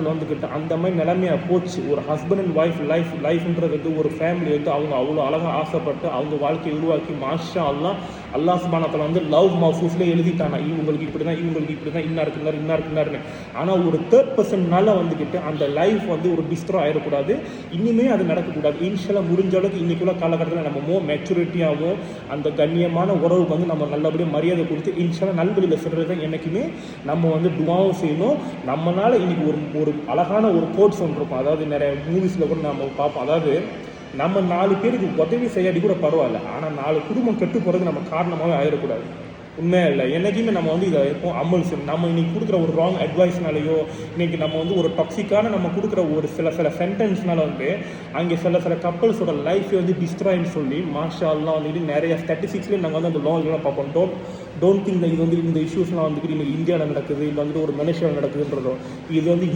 காலகட்டத்தில் வந்துக்கிட்டு அந்த மாதிரி நிலைமையாக போச்சு. ஒரு ஹஸ்பண்ட் அண்ட் ஒய்ஃப் லைஃப்ன்றது வந்து ஒரு ஃபேமிலி வந்து அவங்க அவ்வளோ அழகாக ஆசைப்பட்டு அவங்க வாழ்க்கையை உருவாக்கி மாஷா அல்லாஹ் சுப்ஹானஹு வ தஆலா வந்து லவ் மஃபூஸ்லேயே எழுதிட்டானா இவங்களுக்கு இப்படி தான் இன்னாருக்குன்னு. ஆனால் ஒரு தேர்ட் பர்சன்னால வந்துக்கிட்டு அந்த லைஃப் வந்து ஒரு டிஸ்ட்ராய் ஆகிடக்கூடாது. இனிமே அது நடக்கக்கூடாது. இன்ஷால்லா முடிஞ்ச அளவுக்கு இன்றைக்குள்ள காலகட்டத்தில் நம்ம மெச்சூரிட்டியாகவும் அந்த கண்ணியமான உறவுக்கு வந்து நம்ம நல்லபடியாக மரியாதை கொடுத்து இன்ஷால்லா நல்வழியில் செல்றது என்றைக்குமே நம்ம வந்து துவாவும் செய்யணும். நம்மளால் இன்றைக்கி ஒரு அழகான ஒரு கோட்ஸ் ஒன்று இருக்கும். அதாவது நிறைய மூவிஸில் கூட நம்ம பார்ப்போம். அதாவது நம்ம 4 பேருக்கு உதவி செய்யாடி கூட பரவாயில்ல, ஆனால் 4 குடும்பம் கெட்டு போகிறது நம்ம காரணமாகவே ஆகிடக்கூடாது. உண்மையாக இல்லை. என்றைக்குமே நம்ம வந்து இதை எப்போது அமல் செய்யணும். நம்ம இன்றைக்கி கொடுக்குற ஒரு ராங் அட்வைஸ்னாலேயோ இன்றைக்கி நம்ம வந்து ஒரு டாக்ஸிக்கான நம்ம கொடுக்குற ஒரு சில சென்டென்ஸ்னால வந்து அங்கே சில கப்பல்ஸோட லைஃபை வந்து டிஸ்ட்ராய்ன்னு சொல்லி மாஷா அல்லாஹ் வந்துட்டு நிறைய ஸ்டாட்டிஸ்டிக்ஸ்லேயும் நாங்கள் வந்து அந்த லா இதெல்லாம் பார்ப்போம். டோன்ட் திங்க் இது வந்து இந்த இஷ்யூஸ்லாம் வந்துட்டு இன்றைக்கி இந்தியாவில் நடக்குது, இல்லை வந்துட்டு ஒரு மலேசியாவில் நடக்குதுன்றதோ இது வந்து